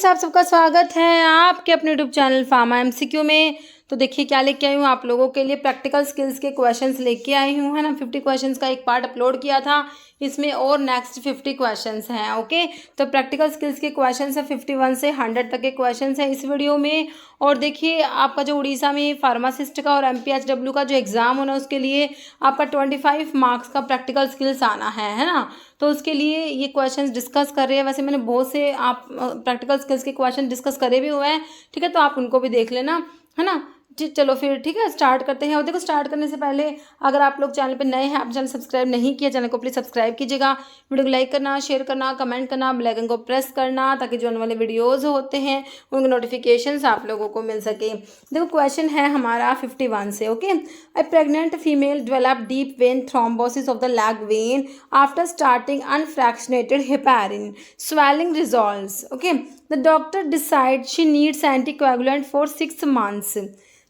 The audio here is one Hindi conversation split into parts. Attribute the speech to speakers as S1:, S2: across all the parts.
S1: फ्रेंड्स, आप सबका स्वागत है आपके अपने यूट्यूब चैनल फार्मा एमसीक्यू में। तो देखिए क्या लेके आई हूँ आप लोगों के लिए, प्रैक्टिकल स्किल्स के क्वेश्चंस लेके आई हूँ, है ना। 50 क्वेश्चंस का एक पार्ट अपलोड किया था, इसमें और नेक्स्ट 50 क्वेश्चंस हैं। ओके, तो प्रैक्टिकल स्किल्स के क्वेश्चंस है 51 से 100 तक के क्वेश्चंस हैं इस वीडियो में। और देखिए आपका जो उड़ीसा में फार्मासिस्ट का और MPHW का जो एग्ज़ाम होना, उसके लिए आपका 25 मार्क्स का प्रैक्टिकल स्किल्स आना है ना। तो उसके लिए ये क्वेश्चंस डिस्कस कर रहे हैं। वैसे मैंने बहुत से आप प्रैक्टिकल स्किल्स के क्वेश्चन डिस्कस करे भी हुए हैं, ठीक है, तो आप उनको भी देख लेना, है ना। जी चलो फिर ठीक है, स्टार्ट करते हैं। और देखो स्टार्ट करने से पहले अगर आप लोग चैनल पे नए हैं, आप चैनल सब्सक्राइब नहीं किया, चैनल को प्लीज़ सब्सक्राइब कीजिएगा, वीडियो को लाइक करना, शेयर करना, कमेंट करना, बेल आइकन को प्रेस करना, ताकि जो आने वाले वीडियोज़ होते हैं उनके नोटिफिकेशंस आप लोगों को मिल सके। देखो क्वेश्चन है हमारा 51 से। Okay, a pregnant female develop deep vein thrombosis of the leg when after starting unfractionated heparin, swelling resolves. Okay, the doctor decides she needs anticoagulant for 6 months.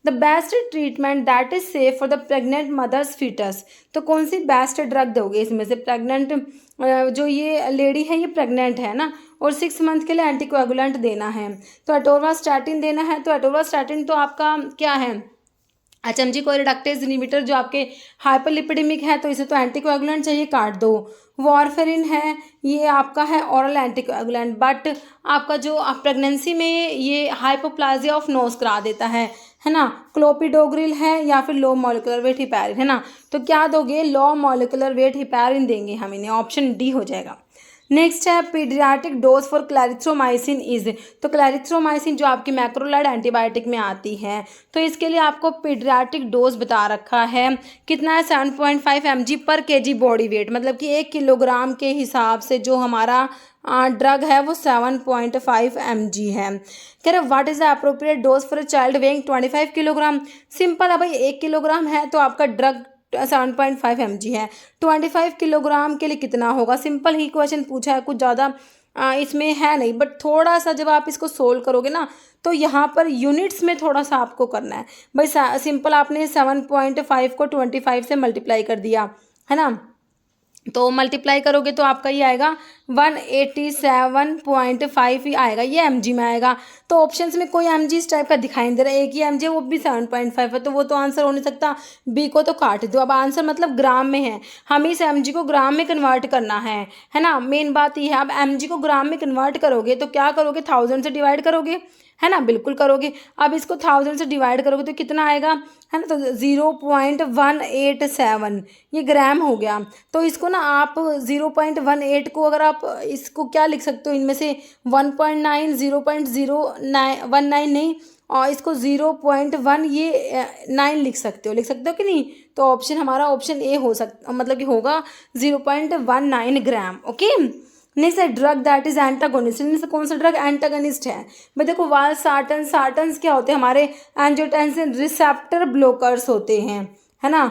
S1: The best treatment that is safe for the pregnant mother's fetus. तो कौन सी बेस्ट ड्रग दोगे इसमें से? प्रेग्नेंट जो ये लेडी है ये प्रेग्नेंट है ना, और 6 मंथ के लिए एंटीकोएगुलेंट देना है, तो एटोरवास्टैटिन देना है। तो एटोरवास्टैटिन तो आपका क्या है, HMG कोरिडक्टेज इनहिबिटर, जो आपके हाइपरलिपिडेमिक है, तो इसे तो एंटीकोएगुलेंट चाहिए, काट दो। वारफेरिन है, ये आपका है ओरल एंटीकोएगुलेंट, बट आपका जो प्रेगनेंसी में ये हाइपोप्लाजिया ऑफ नोज करा देता है ना। क्लोपिडोग्रिल है या फिर लो मॉलिकुलर वेट हिपैरिन, है ना। तो क्या दोगे? लो मॉलिकुलर वेट हिपैरिन देंगे हम इन्हें, ऑप्शन डी हो जाएगा। नेक्स्ट है paediatric dose for clarithromycin is. तो क्लैरिथ्रोमाइसिन जो आपकी मैक्रोलाइड एंटीबायोटिक में आती है, तो इसके लिए आपको पीडियाट्रिक डोज बता रखा है। कितना है? 7.5 mg पर kg बॉडी वेट, मतलब कि 1 किलोग्राम के हिसाब से जो हमारा ड्रग है वो 7.5 mg है। कह रहे what is the appropriate dose for a child weighing 25 kilogram. Simple है भाई, 1 किलोग्राम है तो आपका ड्रग 7.5 mg है। 25 किलोग्राम के लिए कितना होगा? सिंपल ही क्वेश्चन पूछा है, कुछ ज़्यादा इसमें है नहीं, बट थोड़ा सा जब आप इसको सोल्व करोगे ना, तो यहाँ पर यूनिट्स में थोड़ा सा आपको करना है भाई। सिंपल आपने 7.5 को 25 से मल्टीप्लाई कर दिया, है ना, तो मल्टीप्लाई करोगे तो आपका ये आएगा 187.5 ही आएगा, ये mg में आएगा। तो ऑप्शंस में कोई mg इस टाइप का दिखाई नहीं दे रहा है, एक ही mg है वो भी 7.5 है, तो वो तो आंसर हो नहीं सकता। बी को तो काट दो। अब आंसर मतलब ग्राम में है, हमें इस mg को ग्राम में कन्वर्ट करना है ना। मेन बात ये है, अब mg को ग्राम में कन्वर्ट करोगे तो क्या करोगे? 1000 से डिवाइड करोगे, है ना, बिल्कुल करोगे। अब इसको 1000 से डिवाइड करोगे तो कितना आएगा, है ना, तो 0.187 ये ग्राम हो गया। तो इसको ना आप 0.18 को अगर आप इसको क्या लिख सकते हो, इनमें से 1.9 0.019 नहीं, और इसको 0.1 ये 9 लिख सकते हो कि नहीं। तो ऑप्शन हमारा ऑप्शन ए हो सकता, मतलब कि होगा 0.19 ग्राम। ओके, नेक्स्ट है ड्रग दैट इज एंटागोनिस्ट। इनमें से कौन सा ड्रग एंटागोनिस्ट है? भाई देखो वालसार्टन, सार्टन्स क्या होते हैं? हमारे एंजियोटेंसिन रिसेप्टर ब्लॉकर्स होते हैं, है ना।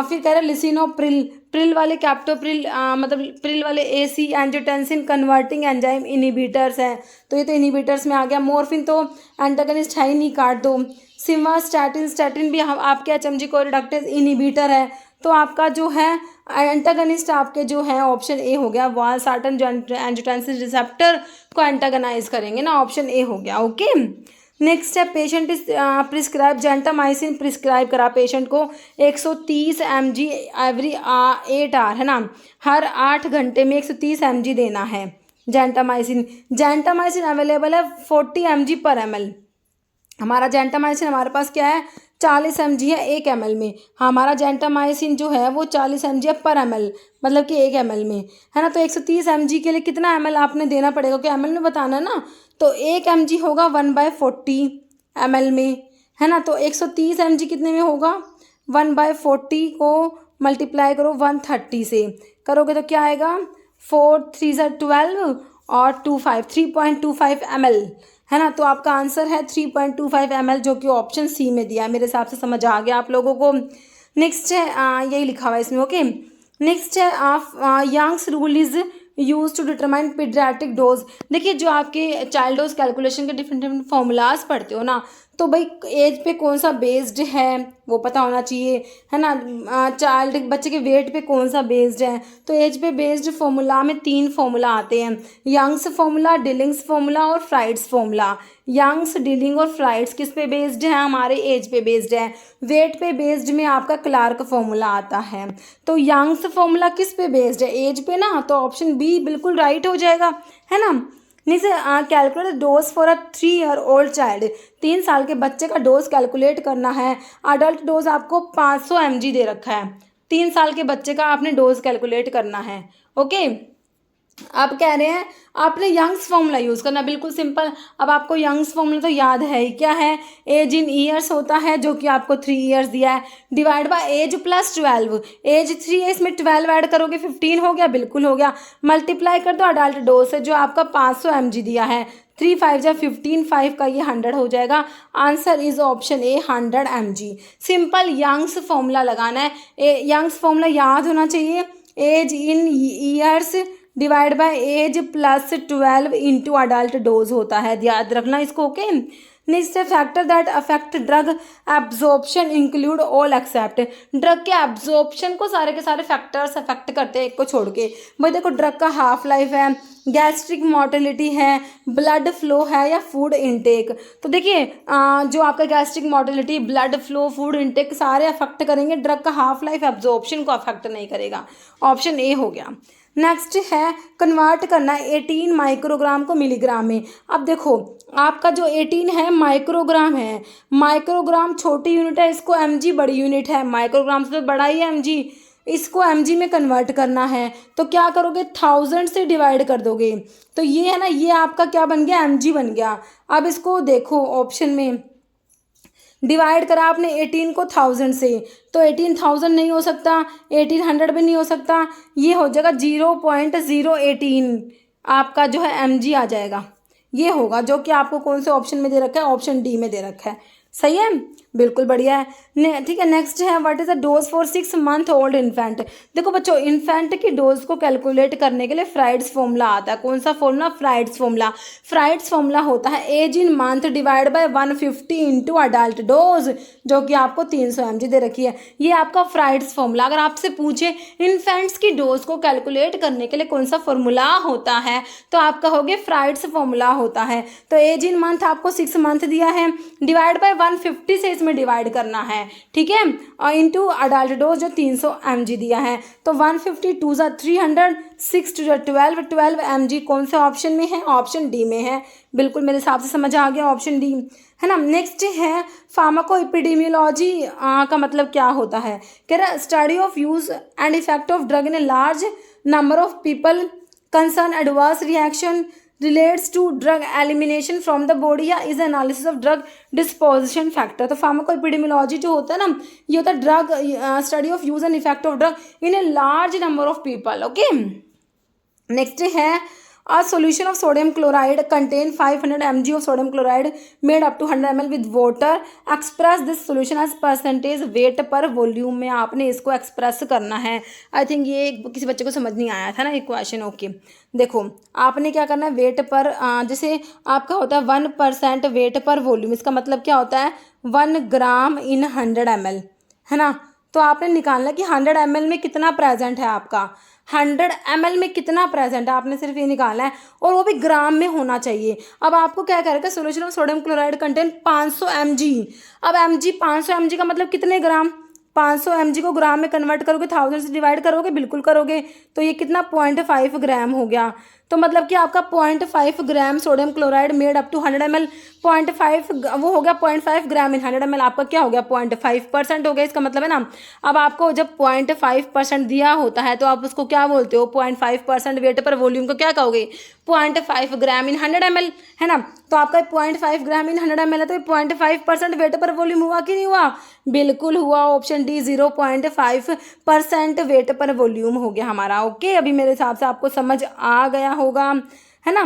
S1: फिर कह रहे हैं लिसिनोप्रिल, प्रिल वाले कैप्टोप्रिल, मतलब प्रिल वाले AC angiotensin converting enzyme inhibitors हैं, तो ये तो इनहिबिटर्स में आ गया। मॉर्फिन तो एंटागोनिस्ट है ही नहीं, काट दो। सिम्वास्टैटिन, स्टैटिन भी आपके HMG कोरिडक्टेज इनहिबिटर है, तो आपका जो है एंटागनिस्ट आपके जो है ऑप्शन ए हो गया। वालसार्टन जो एंजियोटेंसिन रिसेप्टर को एंटागनाइज करेंगे ना, ऑप्शन ए हो गया। ओके, नेक्स्ट है patient is prescribe gentamicin, prescribe करा पेशेंट को 130 mg एवरी 8 आवर, है ना, हर 8 घंटे में 130 mg देना है जेंटामाइसिन। जेंटामाइसिन अवेलेबल है 40 mg पर ml। हमारा जेंटामाइसिन हमारे पास क्या है, 40 mg है 1 ml में। हमारा जेंटामाइसिन जो है वो 40 mg है पर ml, मतलब कि 1 ml में, है ना। तो 130 mg के लिए कितना ml आपने देना पड़ेगा, क्योंकि ml में बताना ना। तो 1 mg होगा 1/40 ml में, है ना। तो 130 mg कितने में होगा? 1/40 को मल्टीप्लाई करो 130 से, करोगे तो क्या आएगा? 4 3 12 और 3.25 ml, है ना। तो आपका आंसर है 3.25 ml, जो कि ऑप्शन सी में दिया है। मेरे हिसाब से समझ आ गया आप लोगों को। नेक्स्ट है यही लिखा हुआ है इसमें। ओके, नेक्स्ट है Young's rule is use to determine paediatric dose. देखिए जो आपके चाइल्ड डोज कैलकुलेशन के डिफरेंट डिफरेंट फॉर्मूलाज पढ़ते हो ना, तो भाई एज पे कौन सा बेस्ड है वो पता होना चाहिए, है ना। चाइल्ड बच्चे के वेट पे कौन सा बेस्ड है, तो एज पे बेस्ड फॉर्मूला में 3 फॉर्मूला आते हैं, यंग्स फॉर्मूला, डिलिंग्स फॉर्मूला और फ्राइड्स फॉर्मूला। यंग्स, डिलिंग और फ्राइड्स किस पे बेस्ड है, हमारे एज पे बेस्ड है। वेट पे बेस्ड में आपका क्लार्क फॉर्मूला आता है। तो यंग्स फॉर्मूला किस पे बेस्ड है, एज पे ना, तो ऑप्शन बी बिल्कुल राइट हो जाएगा, है ना। नीचे calculate dose for a 3 year old child, 3 साल के बच्चे का डोज कैलकुलेट करना है। अडल्ट डोज आपको 500 mg दे रखा है, 3 साल के बच्चे का आपने डोज कैलकुलेट करना है। ओके, अब कह रहे हैं आपने यंग्स फॉर्मूला यूज़ करना, बिल्कुल सिंपल। अब आपको यंग्स फॉर्मूला तो याद है ही, क्या है, एज इन ईयर्स होता है जो कि आपको 3 ईयर्स दिया है, divide by age plus 12। Age 3 है, इसमें 12 ऐड करोगे 15 हो गया, बिल्कुल हो गया। मल्टीप्लाई कर दो अडल्ट डोज से जो आपका 500 mg दिया है, 3 5 जा 15, 5 का ये 100 हो जाएगा। Answer is option A 100 mg। Simple Young's formula लगाना है, यंग्स फॉर्मूला याद होना चाहिए, age in years divide by age plus 12 into adult dose होता है, याद रखना इसको। Okay, next factor that affect drug absorption include all except. Drug के एब्जॉर्प्शन को सारे के सारे फैक्टर्स अफेक्ट करते हैं, एक को छोड़ के। भाई देखो, ड्रग का हाफ लाइफ है, गैस्ट्रिक मोटिलिटी है, ब्लड फ्लो है या फूड इनटेक। तो देखिए जो आपका gastric motility, blood flow, food intake सारे अफेक्ट करेंगे, ड्रग का हाफ लाइफ एब्जॉर्प्शन को अफेक्ट नहीं करेगा। ऑप्शन ए हो गया। नेक्स्ट है कन्वर्ट करना 18 माइक्रोग्राम को मिलीग्राम में। अब देखो आपका जो 18 है माइक्रोग्राम है, माइक्रोग्राम छोटी यूनिट है, इसको mg बड़ी यूनिट है, माइक्रोग्राम से तो बड़ा ही है mg, इसको mg में कन्वर्ट करना है। तो क्या करोगे, 1000 से डिवाइड कर दोगे, तो ये है ना, ये आपका क्या बन गया, mg बन गया। अब इसको देखो ऑप्शन में डिवाइड करा आपने 18 को 1000 से, तो 18,000 नहीं हो सकता, 1800 भी नहीं हो सकता, ये हो जाएगा 0.018 आपका जो है mg आ जाएगा। ये होगा जो कि आपको कौन से ऑप्शन में दे रखा है, ऑप्शन डी में दे रखा है। सही है, बिल्कुल बढ़िया है। ठीक है, नेक्स्ट है what is the dose for 6 month old infant. देखो बच्चों, इन्फेंट की डोज को कैलकुलेट करने के लिए फ्राइड्स फॉर्मूला आता है। कौन सा formula, Fried's formula. Fried's formula होता है age in month divide by 150 into adult dose, जो कि आपको 300 mg दे रखी है। ये आपका फ्राइड्स फॉर्मूला। अगर आपसे पूछे इन्फेंट्स की डोज को कैलकुलेट करने के लिए कौन सा फॉर्मूला होता है, तो आप कहोगे फ्राइड्स फॉर्मूला होता है। तो एज इन मंथ आपको 6 मंथ दिया है, डिवाइड बाय 150 से इसमें डिवाइड करना है, ठीक है, और इंटू अडल्ट डोज जो 300 mg दिया है। तो 150 2 जा 300, 6 2 जा 12 mg कौन से ऑप्शन में है, ऑप्शन डी में है। बिल्कुल मेरे हिसाब से समझ आ गया, ऑप्शन डी है ना। नेक्स्ट है फार्माको एपिडेमियोलॉजी का मतलब क्या होता है, कह रहा study of use and effect of drug in a large number of people, concern adverse reaction, relates to drug elimination from the body, या is analysis of drug disposition factor। तो फार्माकोएपिडेमियोलॉजी जो होता है ना, ये होता है drug study of use and effect of drug in a large number of people. Okay, next है a solution of sodium chloride contain 500 mg of sodium chloride made up to 100 ml with water, express this solution as percentage weight per volume में आपने इसको एक्सप्रेस करना है। आई थिंक ये किसी बच्चे को समझ नहीं आया था ना ये क्वेश्चन। ओके, देखो आपने क्या करना है, वेट पर जैसे आपका होता है 1% वेट पर वॉल्यूम, इसका मतलब क्या होता है 1 ग्राम इन 100 ml, है ना। तो आपने निकालना कि 100 ml में कितना प्रेजेंट है, आपका 100 ml में कितना प्रेजेंट है, आपने सिर्फ ये निकालना है, और वो भी ग्राम में होना चाहिए। अब आपको क्या करेगा, solution of sodium chloride contain 500 mg। अब mg 500 mg का मतलब कितने ग्राम, 500 mg को ग्राम में कन्वर्ट करोगे, 1000 से डिवाइड करोगे, बिल्कुल करोगे, तो ये कितना 0.5 ग्राम हो गया। तो मतलब कि आपका 0.5 gram sodium chloride made up to 100 ml, 0.5 वो हो गया 0.5 ग्राम इन 100 ml, आपका क्या हो गया 0.5% हो गया, इसका मतलब है ना। अब आपको जब 0.5% दिया होता है तो आप उसको क्या बोलते हो, 0.5% वेट पर वॉल्यूम को क्या कहोगे, 0.5 ग्राम इन 100 ml, है ना। तो आपका 0.5 ग्राम इन 100 ml है, तो 0.5% वेट पर वॉल्यूम हुआ कि नहीं हुआ, बिल्कुल हुआ। Option D 0.5% wait per volume हो गया हमारा। ओके, अभी मेरे हिसाब से आपको समझ आ गया होगा, है ना।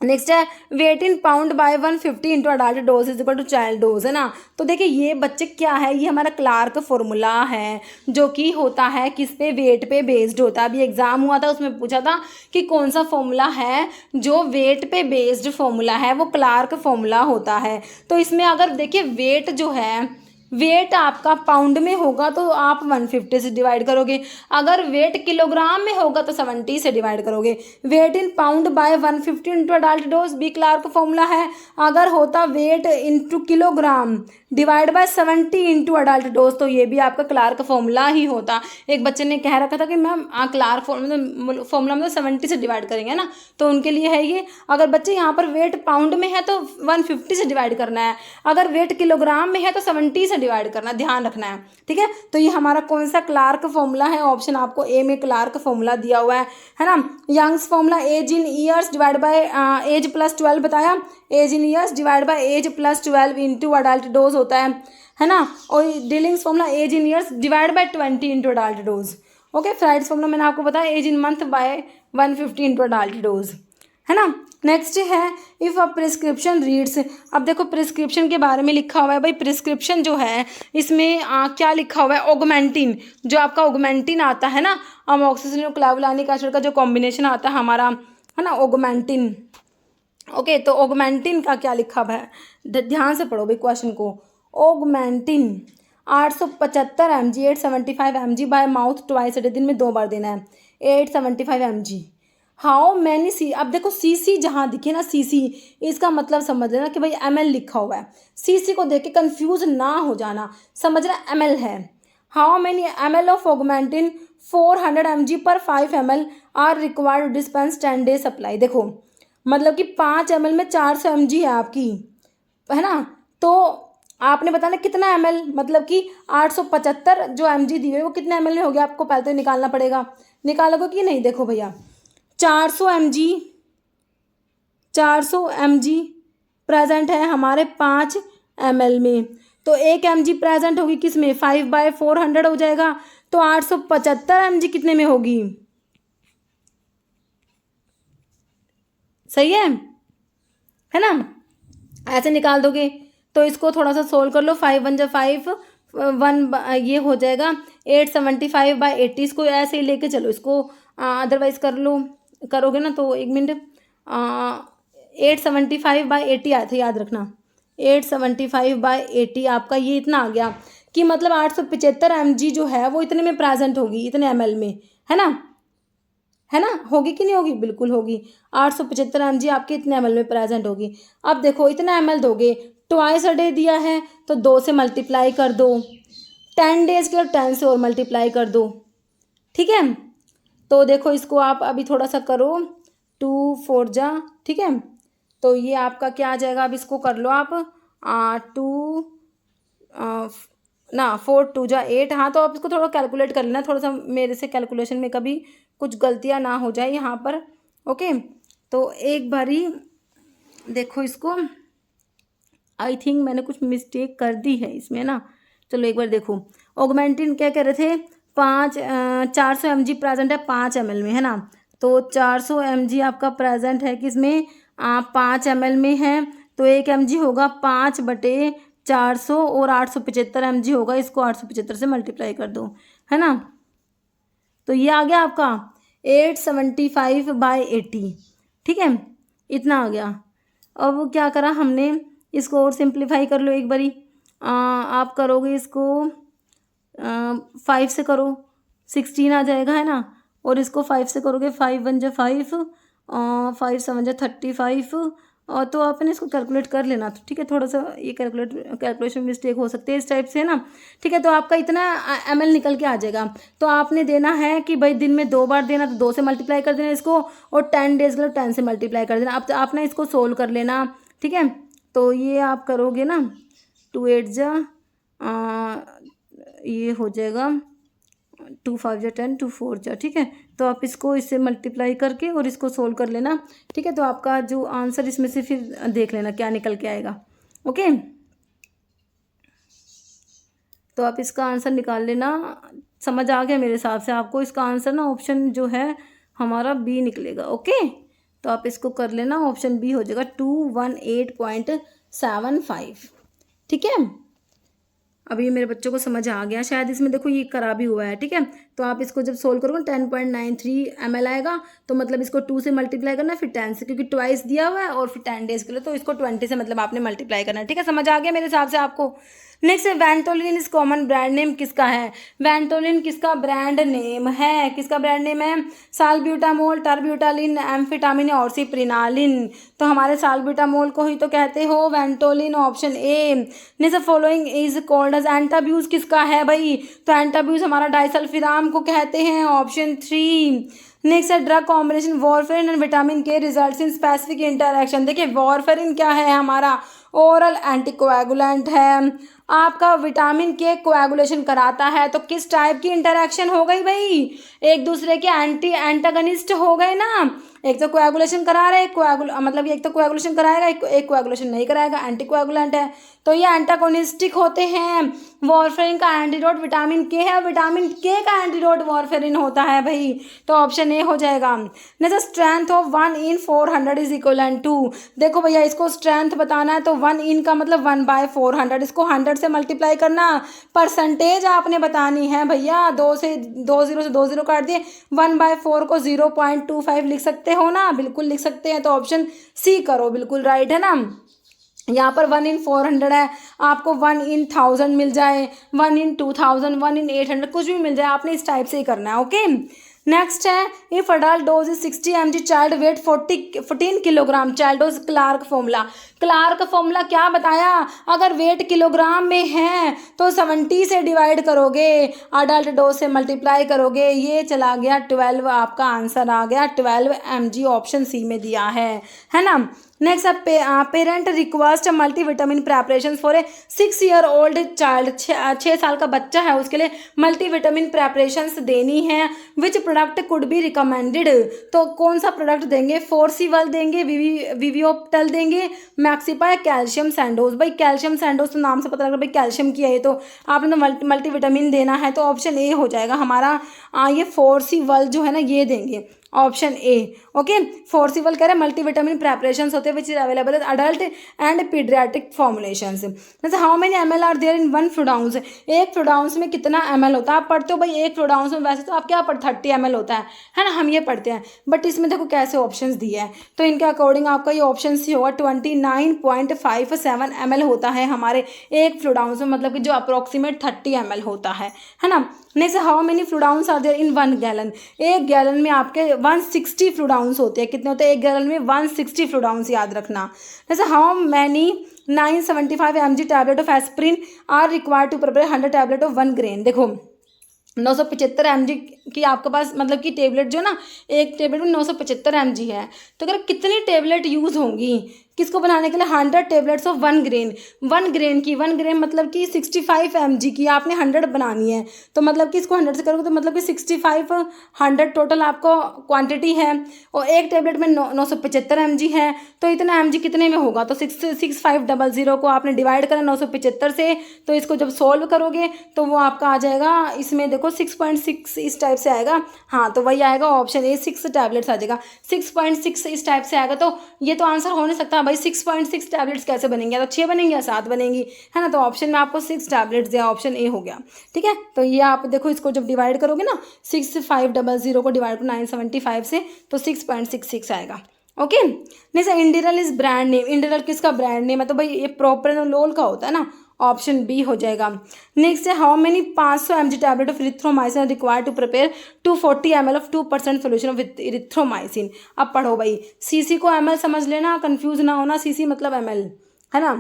S1: नेक्स्ट है weight in pound by 150 into adult dose is equal to child dose, है ना। तो देखिए ये बच्चे क्या है, ये हमारा क्लार्क फॉर्मूला है जो कि होता है किस पे, वेट पे बेस्ड होता है। अभी एग्जाम हुआ था उसमें पूछा था कि कौन सा फॉर्मूला है जो वेट पे बेस्ड फॉर्मूला है, वो क्लार्क फॉर्मूला होता है। तो इसमें अगर देखिए वेट जो है, वेट आपका पाउंड में होगा तो आप 150 से डिवाइड करोगे, अगर वेट किलोग्राम में होगा तो 70 से डिवाइड करोगे। Weight in pound by 150 into adult dose B Clark formula है। अगर होता weight into kilogram divide by 70 into adult dose तो ये भी आपका क्लार्क फॉर्मूला ही होता। एक बच्चे ने कह रखा था कि मैम क्लार्क फॉर्मूला में 70 से डिवाइड करेंगे ना, तो उनके लिए है ये। अगर बच्चे यहाँ पर वेट पाउंड में है तो 150 से डिवाइड करना है, अगर वेट किलोग्राम में है तो 70 से डिवाइड करना, ध्यान रखना है, ठीक है। तो ये हमारा कौन सा क्लार्क फॉर्मूला है, ऑप्शन आपको ए में क्लार्क फॉर्मूला दिया हुआ है ना। Young's formula age in years divide by age plus 12 बताया, age in years divide by age plus 12 into adult dose होता है ना। और Dilling's formula age in years divide by 20 into adult dose. Okay, Fried's formula मैंने आपको बताया age in month by 150 into adult dose, है ना। नेक्स्ट है इफ़ अ प्रिस्क्रिप्शन रीड्स। अब देखो प्रिस्क्रिप्शन के बारे में लिखा हुआ है भाई, प्रिस्क्रिप्शन जो है इसमें क्या लिखा हुआ है, ऑगमेंटिन, जो आपका ऑगमेंटिन आता है ना, अमोक्सिसिलिन और क्लावुलानिक एसिड का जो कॉम्बिनेशन आता है हमारा, है ना, ऑगमेंटिन। ओके, तो ऑगमेंटिन का क्या लिखा हुआ है, ध्यान से पढ़ो भाई क्वेश्चन को। Augmentin 875 mg 875 mg bye mouth twice a day, दिन में 2 बार देना है, 875 mg। हाउ मैनी सी, अब देखो सी सी जहाँ दिखे ना सी सी, इसका मतलब समझ लेना कि भाई एम एल लिखा हुआ है, सी सी को देख के कन्फ्यूज ना हो जाना, समझना एम एल है। How many M L of Augmentin 400 mg पर 5 ml are required dispense 10 day supply. देखो मतलब कि 5 ml में 400 mg है आपकी, है ना। तो आपने बताना कितना एम एल, मतलब कि 875 जो एम जी दी हुई है वो कितने एम एल में हो गया, आपको पहले तो निकालना पड़ेगा। निकालोगे कि नहीं, देखो भैया 400 mg, 400 mg प्रेजेंट है हमारे 5 ml में, तो 1 mg प्रेजेंट होगी किस में, 5/400 हो जाएगा, तो 875 mg कितने में होगी, सही है ना। ऐसे निकाल दोगे तो इसको थोड़ा सा सोल्व कर लो, 5 1 जा 5 1 ये हो जाएगा 875/80, इसको ऐसे ही लेके चलो, इसको अदरवाइज कर लो, करोगे ना तो 1 मिनट, 875/80 आया था, याद रखना 875/80 आपका ये इतना आ गया कि मतलब 875 mg जो है वो इतने में प्रेजेंट होगी, इतने ml में, है ना, है ना, होगी कि नहीं होगी, बिल्कुल होगी। 875 mg आपके इतने ml में प्रेजेंट होगी। अब देखो इतना ml दोगे, ट्वाइस अ डे दिया है तो 2 से मल्टीप्लाई कर दो, 10 डेज के लिए 10 से और मल्टीप्लाई कर दो, ठीक है। तो देखो इसको आप अभी थोड़ा सा करो, 2 4 जा, ठीक है। तो ये आपका क्या आ जाएगा, अब इसको कर लो आप, 2 ना 4 2 जा 8, हाँ। तो आप इसको थोड़ा कैलकुलेट कर लेना, थोड़ा सा मेरे से कैलकुलेशन में कभी कुछ गलतियाँ ना हो जाए यहाँ पर। ओके, तो एक बारी देखो इसको, आई थिंक मैंने कुछ मिस्टेक कर दी है इसमें ना, चलो एक बार देखो। ऑगमेंटिन क्या कह रहे थे, 400 mg प्रेजेंट है 5 ml में, है ना। तो 400 mg आपका प्रेजेंट है किसमें, 5 ml में है, तो 1 mg होगा 5/400 और 875 mg होगा, इसको 875 से मल्टीप्लाई कर दो, है ना। तो ये आ गया आपका 875/80, ठीक है, इतना आ गया। अब क्या करा हमने, इसको और सिंप्लीफाई कर लो एक बारी, आप करोगे इसको 5 से करो 16 आ जाएगा, है ना। और इसको 5 से करोगे, 5 1 जा 5, 5 7 जा 35, और तो आपने इसको कैलकुलेट कर लेना, तो ठीक है, थोड़ा सा ये कैलकुलेशन मिस्टेक हो सकती है इस टाइप से, है ना। ठीक है, तो आपका इतना ml निकल के आ जाएगा। तो आपने देना है कि भाई दिन में 2 बार देना, तो 2 से मल्टीप्लाई कर देना इसको, और 10 डेज के लिए 10 से मल्टीप्लाई कर देना। अब आप ना इसको सोल्व कर लेना, ठीक है। तो ये आप करोगे ना, 2 8 जा ये हो जाएगा 2 5 जा 10, 2 4 जा, ठीक है। तो आप इसको इससे मल्टीप्लाई करके और इसको सोल्व कर लेना, ठीक है। तो आपका जो आंसर इसमें से फिर देख लेना क्या निकल के आएगा, ओके। तो आप इसका आंसर निकाल लेना, समझ आ गया मेरे हिसाब से आपको, इसका आंसर ना ऑप्शन जो है हमारा बी निकलेगा, ओके। तो आप इसको कर लेना, ऑप्शन बी हो जाएगा 218.75। ठीक है, अब ये मेरे बच्चों को समझ आ गया शायद, इसमें देखो ये करा भी हुआ है। ठीक है, तो आप इसको जब सोल्व करोगे 10.93 ml आएगा, तो मतलब इसको 2 से मल्टीप्लाई करना, फिर 10 से, क्योंकि ट्वाइस दिया हुआ है और फिर 10 डेज के लिए, तो इसको 20 से मतलब आपने मल्टीप्लाई करना है। ठीक है, समझ आ गया मेरे हिसाब से आपको। नेक्स्ट है Ventolin is common brand name किसका है? वेंटोलिन किसका ब्रांड नेम है? किसका ब्रांड नेम है? साल्ब्यूटामोल, टर्ब्यूटालिन, एम्फेटामिन और सिप्रिनालिन। तो हमारे साल्ब्यूटामोल को ही तो कहते हो Ventolin, option A. Next following is called as Antabuse किसका है भाई? तो एंटाब्यूज हमारा डाइसल्फिराम को कहते हैं, ऑप्शन 3। नेक्स्ट है drug combination warfarin and vitamin के रिजल्ट्स इन स्पेसिफिक इंटरैक्शन। देखिए वॉरफेरिन क्या है? हमारा ओरल एंटीकोएगुलेंट है। आपका विटामिन के कोएगुलेशन कराता है, तो किस टाइप की इंटरैक्शन हो गई भाई? एक दूसरे के एंटागनिस्ट हो गए ना। एक तो कोएगुलेशन करा रहा है, मतलब एक तो कोएगुलेशन कराएगा, एक कोएगुलेशन नहीं कराएगा, एंटी कोएगुलेंट है, तो ये एंटागोनिस्टिक होते हैं। वॉरफेरिन का एंटीडोट विटामिन के है, विटामिन के का एंटीडोट वॉरफेरिन होता है भाई, तो ऑप्शन ए हो जाएगा। Next strength of 1 in 400 is equivalent to. देखो भैया इसको स्ट्रेंथ बताना है, तो 1 in का मतलब 1/400, इसको 100 से मल्टीप्लाई करना, परसेंटेज आपने बतानी है भैया। 2 से 2 0 काट दिए, 1/4 को 0.25 लिख सकते हो ना, बिल्कुल लिख सकते हैं, तो ऑप्शन सी करो, बिल्कुल राइट है ना। यहाँ पर 1 in 400 है, आपको 1 in 1000 मिल जाए, 1 in 2000, 1 in 800, कुछ भी मिल जाए, आपने इस टाइप से ही करना है। ओके, नेक्स्ट है if adult dose is 60 mg, child weight 14 kilogram, child dose Clark formula. Clark formula क्या बताया? अगर वेट किलोग्राम में है तो 70 से डिवाइड करोगे, अडल्ट डोज से मल्टीप्लाई करोगे, ये चला गया 12, आपका आंसर आ गया 12 mg, ऑप्शन सी में दिया है ना। Next parent request multivitamin preparation for a 6 year old child, 6 साल का बच्चा है, उसके लिए मल्टीविटामिन प्रेपरेशंस देनी है। Which product could be recommended? तो कौन सा प्रोडक्ट देंगे? फोर्सिवल देंगे, विवियोप्टल देंगे, मैक्सिपा, कैल्शियम सैंडोज। भाई कैल्शियम सैंडोज तो नाम से पता लग रहा है भाई कैल्शियम की है, तो आपने तो मल्टीविटामिन देना है, तो ऑप्शन ए हो जाएगा हमारा। ये फोर्सिवल जो है ना ये देंगे, ऑप्शन ए। ओके, फोर्सिबल कह रहे हैं मल्टीविटामिन प्रेपरेशंस होते हैं which is available in adult and paediatric formulations. जैसे how many ml are there in 1 fluid ounce? एक फ्लूइड आउंस में कितना ml होता है? आप पढ़ते हो भाई एक फ्लूइड आउंस में, वैसे तो आप क्या पढ़ते 30 ml होता है ना, हम ये पढ़ते हैं, बट इसमें देखो कैसे ऑप्शंस दिए हैं, तो इनके अकॉर्डिंग आपका ये ऑप्शन सी होगा। 29.57 ml होता है हमारे एक फ्लूइड आउंस में, मतलब कि जो अप्रोक्सीमेट 30 ml होता है ना। Next how many fluid ounce are there in 1 gallon? एक गैलन में आपके 160 फ्लूइड आउंस होते हैं। कितने होते हैं एक गैलन में? 160 फ्लूइड आउंस, याद रखना। जैसे how many 975 mg tablet of aspirin are required to prepare 100 tablet of 1 grain? देखो 975 mg की आपके पास मतलब कि टेबलेट जो ना, एक टेबलेट में 975 mg है, तो अगर कितनी टेबलेट यूज़ होंगी किसको बनाने के लिए? 100 टेबलेट्स ऑफ 1 grain। 1 grain की 1 grain मतलब कि 65 mg की आपने 100 बनानी है, तो मतलब कि इसको 100 से करोगे तो मतलब कि 65 100 टोटल आपको क्वांटिटी है, और एक टेबलेट में 975 mg है, तो इतना mg कितने में होगा? तो 6500 को आपने डिवाइड करा 975 से, तो इसको जब सोल्व करोगे तो वो आपका आ जाएगा, इसमें देखो 6.6 इस टाइप से आएगा, हाँ तो वही आएगा ऑप्शन ए, 6 टैबलेट्स आ जाएगा। 6.6 इस टाइप से आएगा, तो ये तो आंसर हो नहीं सकता भाई। 6.6 टैबलेट्स कैसे बनेंगे? या तो 6 बनेंगी या 7 बनेंगी, है ना, तो ऑप्शन में आपको 6 टैबलेट्स दिया, ऑप्शन ए हो गया। ठीक है, तो ये आप देखो इसको जब डिवाइड करोगे ना, 6500 को डिवाइड करो 975 से, तो 6.66 आएगा। ओके, नहीं सर इंडिरल इज ब्रांड नेम। इंडिरल किसका ब्रांड नेम है? तो भाई ये प्रोप्रेनोलोल का होता है ना, ऑप्शन बी हो जाएगा। नेक्स्ट है how many 500 mg tablet of erythromycin required to prepare 240 ml of 2% solution of erythromycin. अब पढ़ो भाई, सीसी को ml समझ लेना, कंफ्यूज ना होना, सीसी मतलब ml है ना।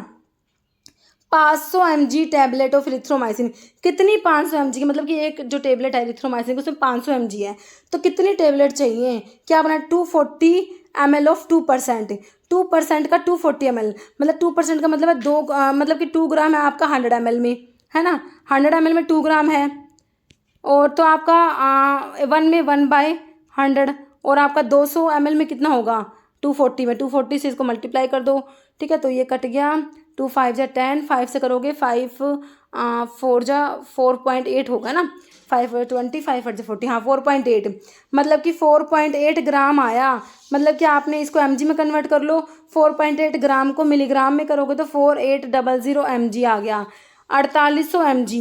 S1: 500 mg टैबलेट ऑफ इरिथ्रोमाइसिन, कितनी 500 mg की, मतलब कि एक जो टेबलेट है इरिथ्रोमाइसिन उसमें 500 mg है, तो कितनी टेबलेट चाहिए? क्या बना? 240 ml ऑफ 2%। 2% का 240 ml, मतलब 2% का मतलब है 2, मतलब कि 2 ग्राम है आपका 100 ml में, है ना। 100 ml में 2 ग्राम है, और तो आपका 1 में 1/100, और आपका 200 ml में कितना होगा? 240 में 240 से इसको मल्टीप्लाई कर दो। ठीक है, तो ये कट गया, 2 5 जा 10, 5 से करोगे 5 4 जा 4.8 होगा ना, 5/20 5/40, हाँ 4.8, मतलब कि 4.8 ग्राम आया। मतलब कि आपने इसको mg में कन्वर्ट कर लो, 4.8 ग्राम को मिलीग्राम में करोगे तो 4800 mg आ गया। 4800 mg,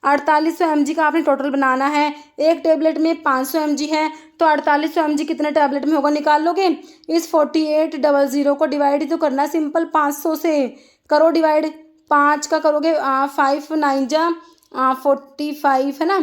S1: 4800 mg का आपने टोटल बनाना है। एक टेबलेट में 500 mg है, तो 4800 mg कितने टैबलेट में होगा निकाल लोगे। इस 4800 को डिवाइड ही तो करना है सिंपल 500 से, करो डिवाइड। 5 का करोगे 5 9 जा 45 है ना,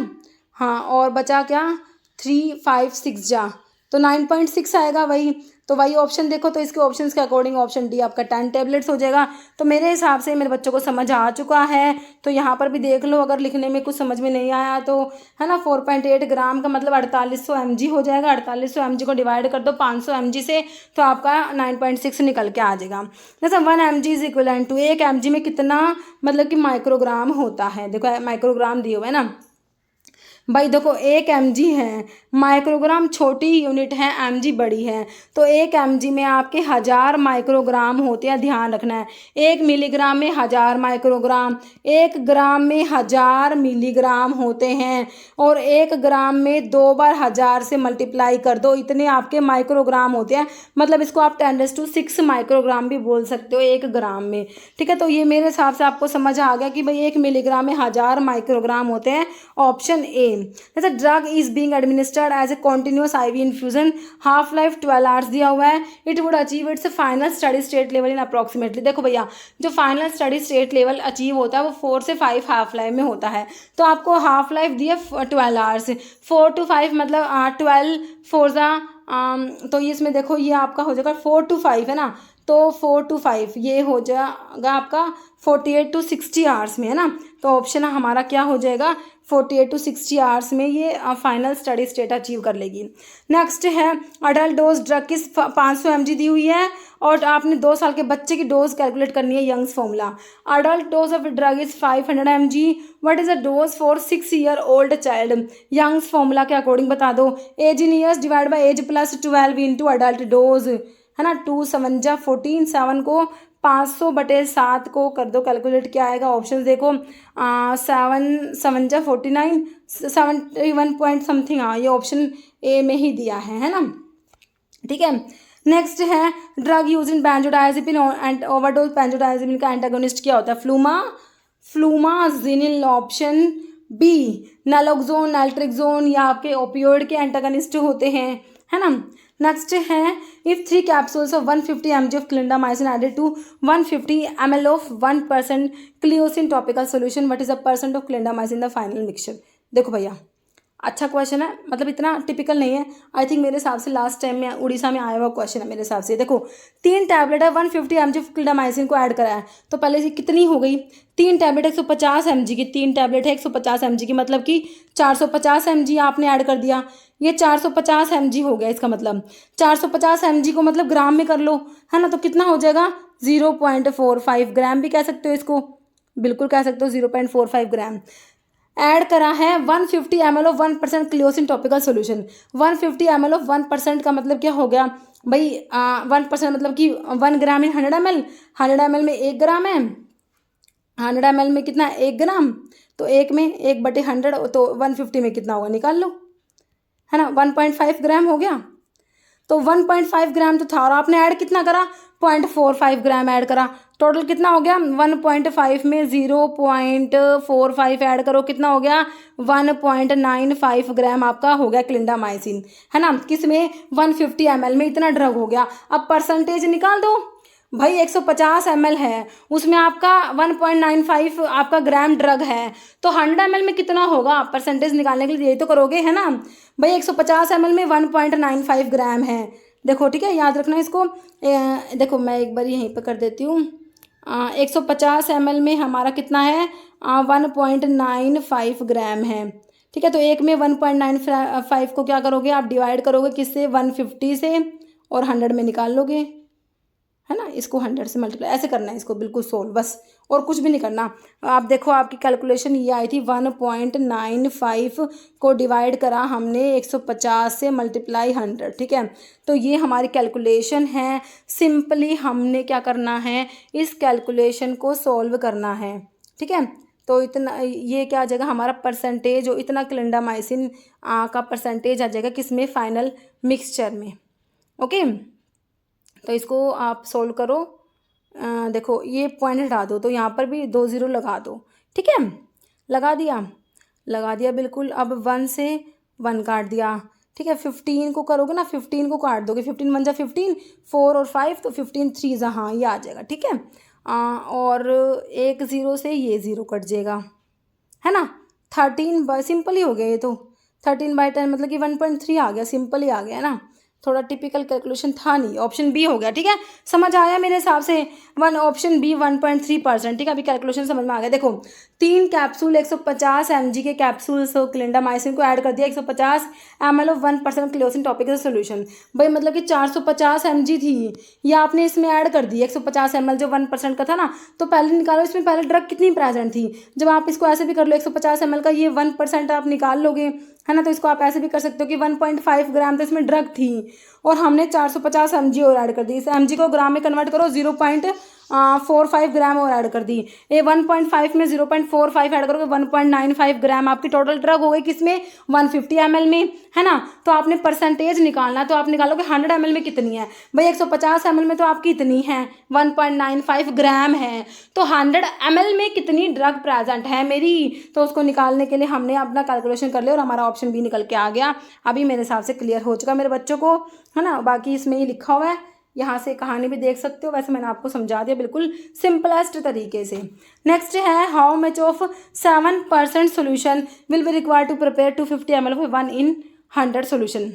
S1: हाँ, और बचा क्या 3 5 6 जा, तो 9.6 आएगा वही। तो वही ऑप्शन देखो, तो इसके ऑप्शंस के अकॉर्डिंग ऑप्शन डी आपका 10 टैबलेट्स हो जाएगा। तो मेरे हिसाब से मेरे बच्चों को समझ आ चुका है। तो यहाँ पर भी देख लो, अगर लिखने में कुछ समझ में नहीं आया तो है ना, 4.8 ग्राम का मतलब 4800 mg हो जाएगा। 4800 mg को डिवाइड कर दो 500 mg से, तो आपका 9.6 निकल के आ जाएगा। जैसे 1 mg is equivalent to, 1 mg में कितना मतलब कि माइक्रोग्राम होता है। देखो माइक्रोग्राम दिए हुए है ना भाई, देखो 1 mg है, माइक्रोग्राम छोटी यूनिट है, mg बड़ी है, तो 1 mg में आपके 1000 माइक्रोग्राम होते हैं, ध्यान रखना है। 1 मिलीग्राम में 1000 माइक्रोग्राम, 1 ग्राम में 1000 मिलीग्राम होते हैं, और 1 ग्राम में 2 बार 1000 से मल्टीप्लाई कर दो, इतने आपके माइक्रोग्राम होते हैं। मतलब इसको आप 10⁶ माइक्रोग्राम भी बोल सकते हो 1 ग्राम में, ठीक है। तो ये मेरे हिसाब से आपको समझ आ गया कि भाई 1 मिलीग्राम में 1000 माइक्रोग्राम होते हैं, ऑप्शन ए। जैसे drug is being administered as a continuous IV infusion, half life 12 hours दिया हुआ है, it would achieve its final steady state level in approximately. देखो भैया, जो final steady state level achieve होता है वो 4 से 5 हाफ लाइफ में होता है। तो आपको हाफ लाइफ दिया 12 आवर्स, 4 to 5 मतलब 12 4 तो ये इसमें देखो ये आपका हो जाएगा 4 to 5 है ना, तो 4 to 5 ये हो जाएगा आपका 48 to 60 आवर्स में, है ना। तो ऑप्शन हमारा क्या हो जाएगा, 48 to 60 आवर्स में ये फाइनल स्टडी स्टेट अचीव कर लेगी। नेक्स्ट है अडल्ट डोज ड्रग की 500 mg दी हुई है, और आपने 2 साल के बच्चे की डोज कैलकुलेट करनी है। Young's formula, adult dose of drug is 500 mg, what is the dose for 6 year old चाइल्ड। यंग्स फॉर्मूला के अकॉर्डिंग बता दो, age in years divide by age plus 12 into adult dose, है ना। 2 7 जा 14, 7 को 500/7 को कर दो कैलकुलेट, क्या आएगा ऑप्शन देखो, 7 7 जा 49, 71 पॉइंट समथिंग, हाँ ये ऑप्शन ए में ही दिया है ना, ठीक है। नेक्स्ट है drug use in benzodiazepine and overdose. Benzodiazepine का एंटागोनिस्ट क्या होता है, flumazenil, option B. Naloxone, naltrexone या आपके ओपियोइड के एंटागोनिस्ट होते हैं, है ना। नेक्स्ट है if 3 capsules of 150 mg of clindamycin added to 150 ml of 1% Cleocin topical solution, what is the percent of clindamycin the final mixture. देखो भैया, अच्छा क्वेश्चन है, मतलब इतना टिपिकल नहीं है। आई थिंक मेरे हिसाब से लास्ट टाइम में उड़ीसा में आया हुआ क्वेश्चन है मेरे हिसाब से। देखो 3 टैबलेट है, 150 mg क्लिंडामाइसिन को ऐड करा है, तो पहले से कितनी हो गई, 3 टैबलेट 150 mg की, 3 टैबलेट है 150 mg की, मतलब कि 450 mg आपने ऐड कर दिया। ये 450 mg हो गया, इसका मतलब 450 mg को मतलब ग्राम में कर लो, है ना। तो कितना हो जाएगा, 0.45 ग्राम भी कह सकते हो इसको, बिल्कुल कह सकते हो 0.45 ग्राम। ऐड करा है 150 ml of 1% Cleocin topical solution. 150 ml of 1% का मतलब क्या हो गया भाई, 1% मतलब कि 1 ग्राम इन 100 ml, 100 ml में 1 ग्राम है, 100 ml में कितना 1 ग्राम, तो 1 में 1/100, तो 150 में कितना होगा निकाल लो, है ना, 1.5 ग्राम हो गया। तो 1.5 ग्राम तो था, और आपने ऐड कितना करा, 0.45 ग्राम ऐड करा, टोटल कितना हो गया, 1.5 में 0.45 ऐड करो, कितना हो गया 1.95 ग्राम आपका हो गया क्लिंडामाइसिन, है ना। किसमें, 150 ml में इतना ड्रग हो गया। अब परसेंटेज निकाल दो भाई, 150 ml है, उसमें आपका 1.95 आपका ग्राम ड्रग है, तो 100 ml में कितना होगा, परसेंटेज निकालने के लिए यही तो करोगे, है ना भाई। 150 ml में 1.95 ग्राम है, देखो ठीक है, याद रखना इसको। देखो मैं एक बार यहीं पर कर देती हूँ, 150 ml में हमारा कितना है, 1.95 ग्राम है, ठीक है। तो एक में 1.95 को क्या करोगे आप, डिवाइड करोगे किससे, 150 से, और 100 में निकाल लोगे, है ना। इसको 100 से मल्टीप्लाई ऐसे करना है, इसको बिल्कुल सोल्व, बस और कुछ भी नहीं करना। आप देखो आपकी कैलकुलेशन ये आई थी, 1.95 को डिवाइड करा हमने 150 से मल्टीप्लाई 100, ठीक है। तो ये हमारी कैलकुलेशन है। सिंपली हमने क्या करना है, इस कैलकुलेशन को सॉल्व करना है, ठीक है। तो इतना ये क्या आ जाएगा हमारा परसेंटेज, और इतना क्लिंडामाइसिन का परसेंटेज आ जाएगा किसमें, फाइनल मिक्सचर में। ओके, तो इसको आप सोल्व करो। देखो ये पॉइंट हटा दो, तो यहाँ पर भी 2 0 लगा दो। ठीक है, लगा दिया बिल्कुल। अब 1 से 1 काट दिया। ठीक है, 15 को करोगे ना, 15 को काट दोगे, 15 1 जा 15, 4 और 5 तो 15 3 जा, हाँ ये आ जाएगा। ठीक है, और 1 0 से ये 0 कट जाएगा, है ना। 13 सिंपल ही हो गया ये तो, 13/10 मतलब कि 1.3 आ गया, सिंपल ही आ गया, है ना। थोड़ा टिपिकल कैलकुलेशन था नहीं, ऑप्शन बी हो गया। ठीक है, समझ आया मेरे हिसाब से, ऑप्शन बी 1.3%। ठीक है, अभी कैलकुलेशन समझ में आ गया। देखो 3 कैप्सूल 150 mg के कैप्सूल्स क्लिंडामाइसिन को ऐड कर दिया 150 ml ऑफ 1% क्लोसिन टॉपिकल सोल्यूशन। भाई मतलब कि 450 mg थी, ये आपने इसमें ऐड कर दी 150 ml जो 1% का था ना। तो पहले निकालो इसमें पहले ड्रग कितनी प्रेजेंट थी। जब आप इसको ऐसे भी कर लो 150 ml का ये 1% आप निकाल लोगे, है ना। तो इसको आप ऐसे भी कर सकते हो कि 1.5 ग्राम तो इसमें ड्रग थी, और हमने 450 mg और ऐड कर दी। इस mg को ग्राम में कन्वर्ट करो, 0.45 ग्राम और ऐड कर दी। ये 1.5 में 0.45 ऐड करोगे 1.95 ग्राम आपकी टोटल ड्रग हो गई किसमें, 150 ml में, है ना। तो आपने परसेंटेज निकालना, तो आप निकालोगे 100 ml में कितनी है। भाई 150 ml में तो आपकी इतनी है 1.95 ग्राम है, तो 100 ml में कितनी ड्रग प्रेजेंट है मेरी। तो उसको निकालने के लिए हमने अपना कैलकुलेशन कर लिया और हमारा ऑप्शन बी निकल के आ गया। अभी मेरे हिसाब से क्लियर हो चुका मेरे बच्चों को, है ना। बाकी इसमें ही लिखा हुआ है, यहाँ से कहानी भी देख सकते हो। वैसे मैंने आपको समझा दिया बिल्कुल सिंपलेस्ट तरीके से। नेक्स्ट है, how much of 7% solution will be required to prepare 250 ml of 1 in 100 solution.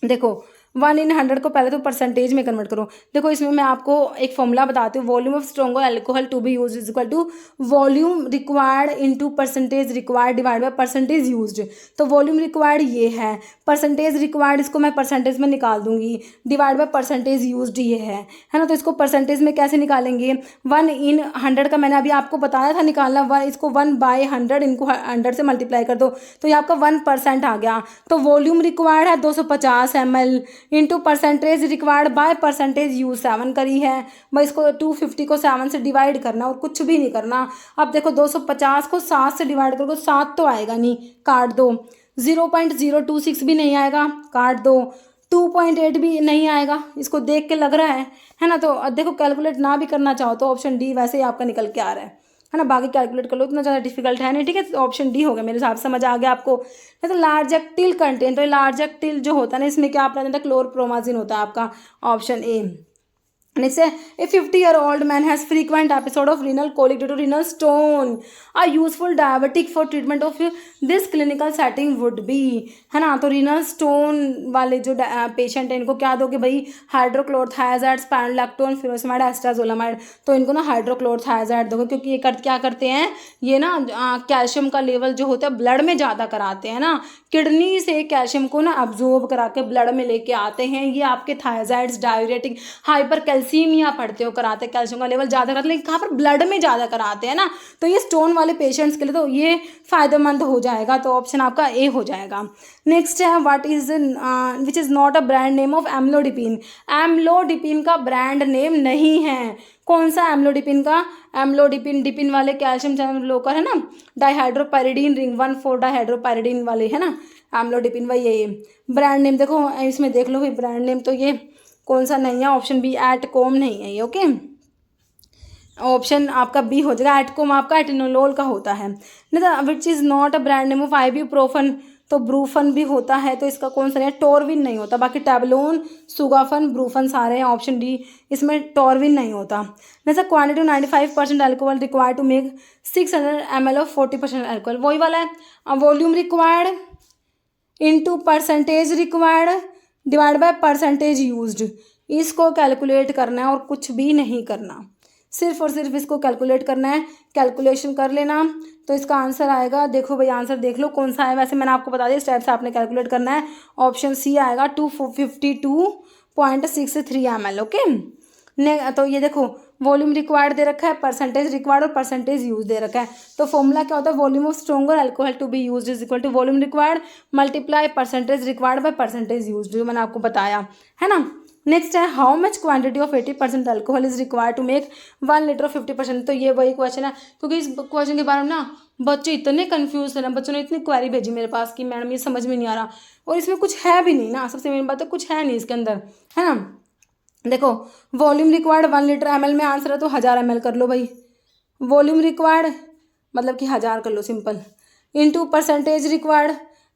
S1: देखो 1 in 100 को पहले तो परसेंटेज में कन्वर्ट करो। देखो इसमें मैं आपको एक फॉर्मूला बताती हूँ, volume of stronger alcohol to be use is equal to volume required into percentage required divide by percentage used. तो वॉल्यूम रिक्वायर्ड ये है, परसेंटेज रिक्वायर्ड इसको मैं परसेंटेज में निकाल दूंगी, डिवाइड बाय परसेंटेज यूज्ड ये है ना। तो इसको परसेंटेज में कैसे निकालेंगे, 1 in 100 का मैंने अभी आपको बताया था निकालना, इसको 1/100 इनको 100 से मल्टीप्लाई कर दो, तो ये आपका 1% आ गया। तो वॉल्यूम रिक्वायर्ड है 250 ml into percentage required by percentage use 7 करी है। मैं इसको 250 को 7 से डिवाइड करना और कुछ भी नहीं करना। अब देखो 250 को 7 से डिवाइड करोगे 7 तो आएगा नहीं, काट दो। 0.026 भी नहीं आएगा, काट दो। 2.8 भी नहीं आएगा, इसको देख के लग रहा है ना। तो देखो कैलकुलेट ना भी करना चाहो तो ऑप्शन डी वैसे ही आपका निकल के आ रहा है ना। बाकी कैलकुलेट कर लो, इतना ज़्यादा डिफिकल्ट है नहीं। ठीक है, तो ऑप्शन डी हो गया मेरे हिसाब से, समझ आ गया आपको। तो लार्जेक्टिल कंटेंट, तो लार्जेक्टिल जो होता है ना इसमें क्या अपना क्लोरप्रोमाजिन होता है आपका, ऑप्शन ए। Next है, a 50-year-old man has frequent episode of renal colic due to renal stone. A useful diabetic for treatment of this clinical setting would be, है ना। तो renal stone वाले जो पेशेंट है इनको क्या दोगे भाई, हाइड्रोक्लोरथायाजाइड, स्पाइरोलैक्टोन, फिरोसमाइड, एस्ट्राजोलामाइड। तो इनको ना हाइड्रोक्लोरथायाजाइड दोगे, क्योंकि ये क्या करते हैं, ये ना कैल्शियम का लेवल जो होता है ब्लड में ज़्यादा कराते हैं ना, किडनी से कैल्शियम को ना अब्जॉर्ब करा के ब्लड में लेके आते हैं। ये आपके थायराइड्स, डाययूरेटिक, हाइपर कैल्सीमिया पढ़ते हो, कराते कैल्शियम का लेवल ज़्यादा कराते, लेकिन कहाँ पर ब्लड में ज़्यादा कराते हैं ना। तो ये स्टोन वाले पेशेंट्स के लिए तो ये फ़ायदेमंद हो जाएगा, तो ऑप्शन आपका ए हो जाएगा। नेक्स्ट है, what is which is not a brand name of amlodipine. Amlodipine का ब्रांड नेम नहीं है। कौन सा एम्लोडिपिन का, एम्लोडिपिन डिपिन वाले कैल्शियम चैनल ब्लॉकर है ना, डाइहाइड्रोपायरिडीन रिंग 1 4 डाइहाइड्रोपायरिडीन वाले है ना, एम्लोडिपिन वही है। ये ब्रांड नेम देखो इसमें देख लो भाई, ब्रांड नेम तो ये कौन सा नहीं है, ऑप्शन बी एटकोम नहीं है ये। ओके, ऑप्शन आपका बी हो जाएगा, एटकोम आपका एटिनोलोल का होता है। नहीं, which is not a brand name of ibuprofen, तो ब्रूफन भी होता है, तो इसका कौन सा नहीं है, टोरविन नहीं होता। बाकी टैबलोन, सुगाफन, ब्रूफन सारे हैं, ऑप्शन डी इसमें टोरविन नहीं होता। जैसे quantity 95% alcohol required to make 600 ml of 40% alcohol, वही वाला है। Volume required into percentage required divide by percentage used, इसको कैलकुलेट करना है और कुछ भी नहीं करना, सिर्फ और सिर्फ इसको कैलकुलेट करना है। कैलकुलेशन कर लेना तो इसका आंसर आएगा, देखो भाई आंसर देख लो कौन सा है। वैसे मैंने आपको बता दिया इस टाइप से आपने कैलकुलेट करना है। ऑप्शन सी आएगा 252.63 ml। ओके, तो ये देखो वॉल्यूम रिक्वायर्ड दे रखा है, परसेंटेज रिक्वायर्ड और परसेंटेज यूज दे रखा है। तो फॉर्मूला क्या होता है, volume of stronger alcohol to be used is equal to volume required multiply percentage required by percentage used, जो मैंने आपको बताया है ना। नेक्स्ट है how much quantity of 80% alcohol is required to make 1 litre of 50%। तो ये वही क्वेश्चन है, क्योंकि इस क्वेश्चन के बारे में ना बच्चे इतने कंफ्यूज थे ना, बच्चों ने इतनी क्वेरी भेजी मेरे पास कि मैडम ये समझ में नहीं आ रहा, और इसमें कुछ है भी नहीं ना, सबसे मेन बात है कुछ है नहीं इसके अंदर, है ना। देखो वॉल्यूम रिक्वायर्ड 1 लीटर ml में आंसर है तो 1000 ml कर लो भाई, वॉल्यूम रिक्वायर्ड मतलब कि 1000 कर लो simple, into percentage required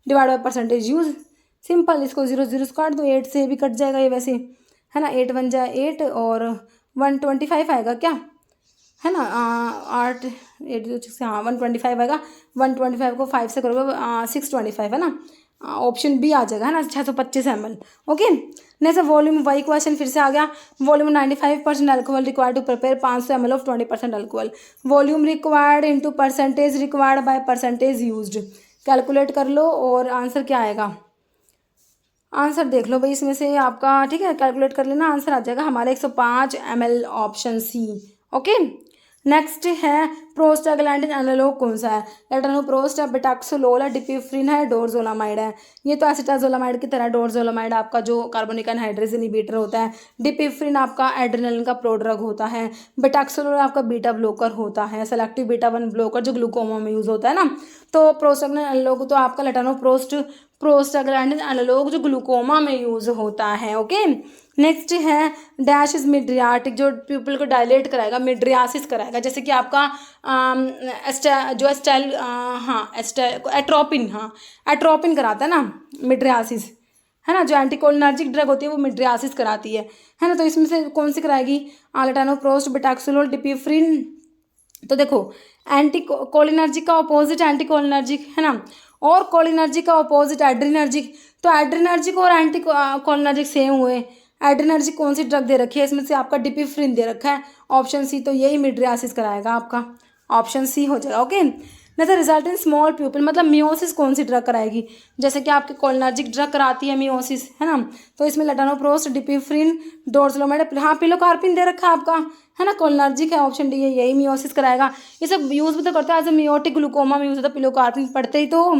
S1: divide by percentage use, simple, इसको 0 0 से काट दो, 8 से भी कट जाएगा ये वैसे, है ना, 8 1 जाए 8 और 125 आएगा क्या, है ना, 8 8 से, हाँ 125 आएगा, 125 को 5 से करोगे 625, है ना, ऑप्शन बी आ जाएगा, है ना, 625 ml। ओके, नेक्स्ट वॉल्यूम, वही क्वेश्चन फिर से आ गया, volume 95% alcohol required to prepare 500 ml of 20% alcohol, volume required into percentage required by percentage used, calculate कर लो और आंसर क्या आएगा, आंसर देख लो भाई इसमें से आपका, ठीक है, कैलकुलेट कर लेना, आंसर आ जाएगा हमारे 105 ml, option C. Okay, next है प्रोस्टाग्लैंडिन एनालॉग कौन सा है, लेटनोप्रोस्ट है, बेटाक्सोलोल है, डिपिफ्रिन है, डोरजोलामाइड है। ये तो एसिटाजोलामाइड की तरह, डोरजोलामाइड आपका जो कार्बोनिक एनहाइड्रेज इनहिबिटर होता है, डिपिफ्रिन आपका एड्रेनलिन का प्रोड्रग होता है, बेटाक्सोलोल आपका बीटा ब्लॉकर होता है, सेलेक्टिव बीटा 1 ब्लॉकर जो ग्लूकोमा में यूज होता है ना। तो प्रोस्टाग्लैंडिन एनालॉग तो आपका लेटनोप्रोस्ट, प्रोस्टाग्लैंडिन एनालॉग जो ग्लूकोमा में यूज होता है। ओके, नेक्स्ट है डैश इज मिड्रियाटिक, जो प्यूपल को डायलेट कराएगा, मिड्रियासिस कराएगा, जैसे कि आपका जो एस्टाइल, हाँ एट्रोपिन, हाँ एट्रोपिन कराता है ना मिड्रियासिस, है ना, जो एंटीकोलिनर्जिक ड्रग होती है वो मिड्रियासिस कराती है ना। तो इसमें से कौन सी कराएगी, लेटानोप्रोस्ट, बेटाक्सोलोल, डिपिफ्रिन। तो देखो एंटी कोलिनर्जिक का अपोजिट एंटीकोलिनर्जिक, है ना, और कोलिनर्जिक का अपोजिट एड्रीनर्जिक, तो एड्रीनर्जिक और एंटी कोलिनर्जिक सेम हुए, एड्रीनर्जिक कौन सी ड्रग दे रखी है, इसमें से आपका डिपिफ्रिन दे रखा है, ऑप्शन सी, तो यही मिड्रियासिस कराएगा आपका, ऑप्शन सी हो जाएगा। ओके, नहीं तो रिजल्ट इन स्मॉल प्यूपिल, मतलब मियोसिस कौन सी ड्रग कराएगी, जैसे कि आपकी कोलिनर्जिक ड्रग कराती है मियोसिस, है ना, तो इसमें लेटानोप्रोस्ट, डिपिफ्रिन, डोर्जोलामाइड, हाँ पिलोकार्पिन दे रखा है आपका, है ना, कोलिनर्जिक है, ऑप्शन डी है, यही मियोसिस कराएगा। ये सब यूज़ भी तो करता है एज ए मियोटिक ग्लूकोमा में यूज़ होता है, पिलोकार्पिन पढ़ते ही तो,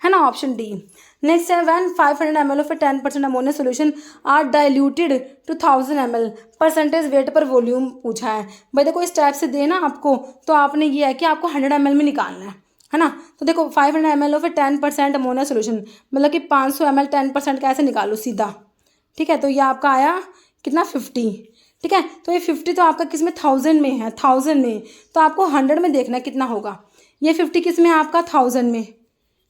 S1: है ना, ऑप्शन डी। नेक्स्ट है when 500 ml of 10% ammonia solution are diluted to 1000 ml, percentage weight per volume पूछा है भाई। देखो इस टाइप से देना आपको, तो आपने ये है कि आपको 100 ml में निकालना है ना। तो देखो 500 ml ऑफ 10% अमोनिया सोल्यूशन, मतलब कि 500 ml 10% कैसे निकालो सीधा, ठीक है, तो ये आपका आया कितना 50, ठीक है, तो ये 50 तो आपका किस में 1000 में है, 1000 में, तो आपको 100 में देखना कितना होगा, ये 50 किस में है आपका 1000 में,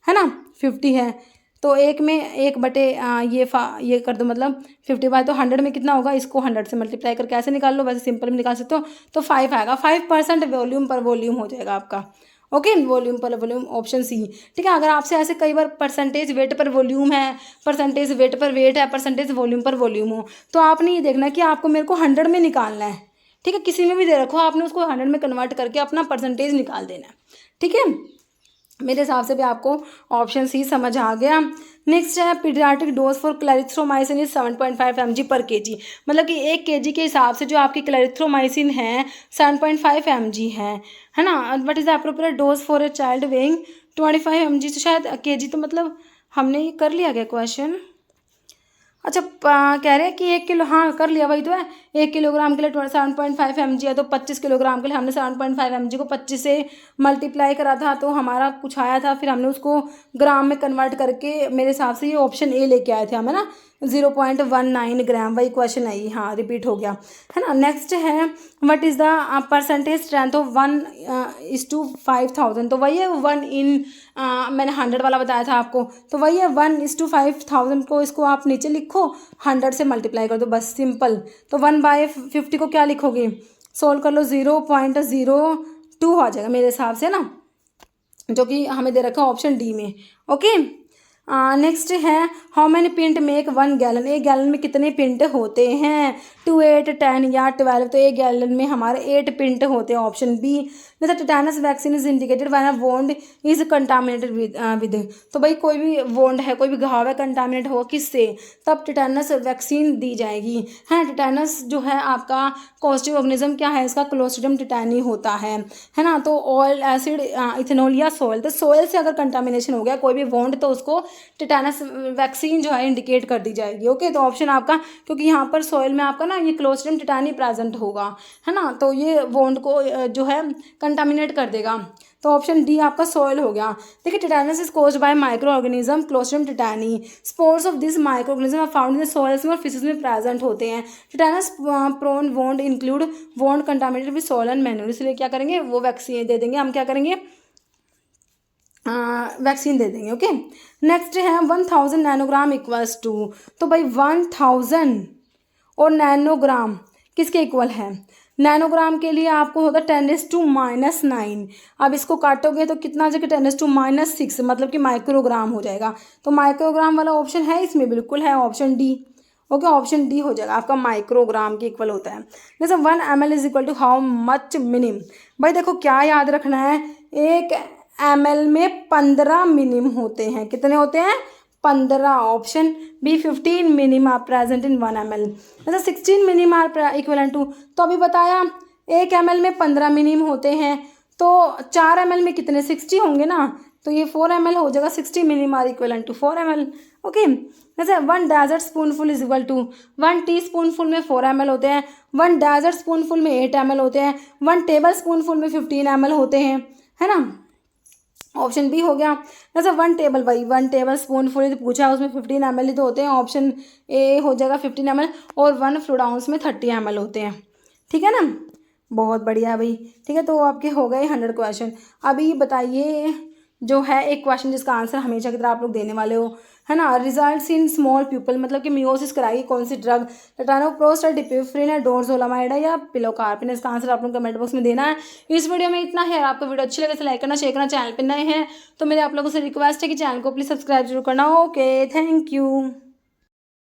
S1: है ना, 50 है तो एक में 1/, ये कर दो, मतलब 50 बाय, तो 100 में कितना होगा, इसको 100 से मल्टीप्लाई करके ऐसे निकाल लो, वैसे सिंपल में निकाल सकते हो, तो 5 आएगा, 5% वॉल्यूम पर वॉल्यूम हो जाएगा आपका। ओके, वॉल्यूम पर वॉल्यूम, ऑप्शन सी, ठीक है। अगर आपसे ऐसे कई बार परसेंटेज वेट पर वॉल्यूम है, परसेंटेज वेट पर वेट है, परसेंटेज वॉल्यूम पर वॉल्यूम हो, तो आपने ये देखना कि आपको मेरे को 100 में निकालना है, ठीक है, किसी में भी दे रखो, आपने उसको 100 में कन्वर्ट करके अपना परसेंटेज निकाल देना है, ठीक है। मेरे हिसाब से भी आपको ऑप्शन सी समझ आ गया। नेक्स्ट है paediatric dose for clarithromycin is 7.5 mg पर kg, मतलब कि 1 kg के हिसाब से जो आपकी क्लैरिथ्रोमाइसिन है 7.5 mg है ना। What is the appropriate dose for a child weighing 25 mg, तो शायद kg, तो मतलब हमने ये कर लिया गया क्वेश्चन, अच्छा कह रहे हैं कि 1 किलो, हाँ कर लिया, वही तो है, 1 किलोग्राम के लिए 7.5 mg है, तो 25 किलोग्राम के लिए हमने 7.5 mg को 25 से मल्टीप्लाई करा था, तो हमारा कुछ आया था, फिर हमने उसको ग्राम में कन्वर्ट करके, मेरे हिसाब से ये ऑप्शन ए लेके आए थे हम, है ना, 0.19 ग्राम, वही क्वेश्चन आई, हाँ रिपीट हो गया, है ना। नेक्स्ट है what is the percentage strength of 1:5000, तो वही है 1 in, मैंने 100 वाला बताया था आपको, तो वही है 1:5000 को, इसको आप नीचे लिखो, 100 से मल्टीप्लाई कर दो, बस सिंपल। तो 1/50 को क्या लिखोगे, सोल्व कर लो, 0.02 आ जाएगा मेरे हिसाब से ना, जो कि हमें दे रखा है ऑप्शन डी में। ओके, नेक्स्ट है how many pint make 1 gallon, 1 gallon में कितने पिंट होते हैं, 2 8 10 या 12, तो 1 गैलन में हमारे 8 पिंट होते हैं, ऑप्शन बी। जैसे tetanus vaccine is indicated when a wound is contaminated with, तो भाई कोई भी वोंड है, कोई भी घाव है, कंटामिनेट हो किससे, तब टिटेनस वैक्सीन दी जाएगी, है। टिटेनस जो है आपका कॉस्टिव ऑर्गेनिज्म क्या है, इसका क्लोस्ट्रिडियम टिटैनी होता है ना। तो ऑयल, एसिड, इथेनॉल या सॉइल, तो सॉइल से अगर कंटामिनेशन हो गया कोई भी वोंड, तो उसको टिटेनस वैक्सीन जो है इंडिकेट कर दी जाएगी। ओके, तो ऑप्शन आपका, क्योंकि यहाँ पर सॉइल में आपका ना ये क्लोस्ट्रिडियम टिटानी प्रेजेंट होगा, है ना, तो ये वोंड को जो है कंटामिनेट कर देगा। तो ऑप्शन डी आपका सॉइल हो गया। देखिए, tetanus is caused by micro organism Clostridium tetani. Spores of this micro organism are found in soils में और फिशेस में प्रेजेंट होते हैं। Tetanus prone wound include wound contaminated with soil and manure. इसलिए क्या करेंगे, वो वैक्सीन दे देंगे, हम क्या करेंगे, वैक्सीन दे देंगे। ओके, नेक्स्ट है 1000 नैनोग्राम इक्वल्स टू, तो भाई 1000 और नैनोग्राम किसके इक्वल है? नैनोग्राम के लिए आपको होगा 10⁻⁻⁹। अब इसको काटोगे तो कितना आ जाएगा, 10⁻⁻⁶, मतलब कि माइक्रोग्राम हो जाएगा। तो माइक्रोग्राम वाला ऑप्शन है इसमें, बिल्कुल है option D. Okay, option D हो जाएगा आपका, माइक्रोग्राम के इक्वल होता है। जैसे 1 ml is equal to how much minim. भाई देखो क्या याद रखना है, 1 ml में 15 मिनिम होते हैं। कितने होते हैं? 15। Option B 15 minim are present in 1 ml। जैसे 16 मिनिम आर इक्वल टू, तो अभी बताया 1 ml में 15 मिनिम होते हैं, तो 4 ml में कितने, 60 होंगे ना, तो ये 4 ml हो जाएगा। 60 minim are equal to 4 ml। Okay, जैसे 1 dessert spoonful is equal to, 1 teaspoonful में 4 ml होते हैं, 1 डेजर्ट स्पूनफुल में 8 ml होते हैं, 1 टेबल स्पूनफुल में 15 ml होते हैं, है ना। ऑप्शन बी हो गया। जैसे 1 टेबल, भाई 1 टेबल स्पूनफुल पूछा, उसमें 15 ml ही तो होते हैं। ऑप्शन ए हो जाएगा 15 ml, और 1 फ्लूइड आउंस में 30 ml होते हैं। ठीक है ना, बहुत बढ़िया भाई। ठीक है, तो आपके हो गए 100 क्वेश्चन। अभी बताइए जो है एक क्वेश्चन जिसका आंसर हमेशा की तरह आप लोग देने वाले हो, है ना। रिजल्ट्स इन स्मॉल पीपल, मतलब कि मियोसिस कराएगी कौन सी ड्रग, टेटानोप्रोस्ट, डिपिफ्रिन है, डोर्जोलामाइड है, या पिलोकार्पिन। इसका आंसर आप लोग कमेंट बॉक्स में देना है। इस वीडियो में इतना है। आपको वीडियो अच्छी लगे तो लाइक करना, शेयर करना। चैनल पर नए हैं तो मेरे आप लोगों से रिक्वेस्ट है कि चैनल को प्लीज़ सब्सक्राइब जरूर करना। Okay, thank you.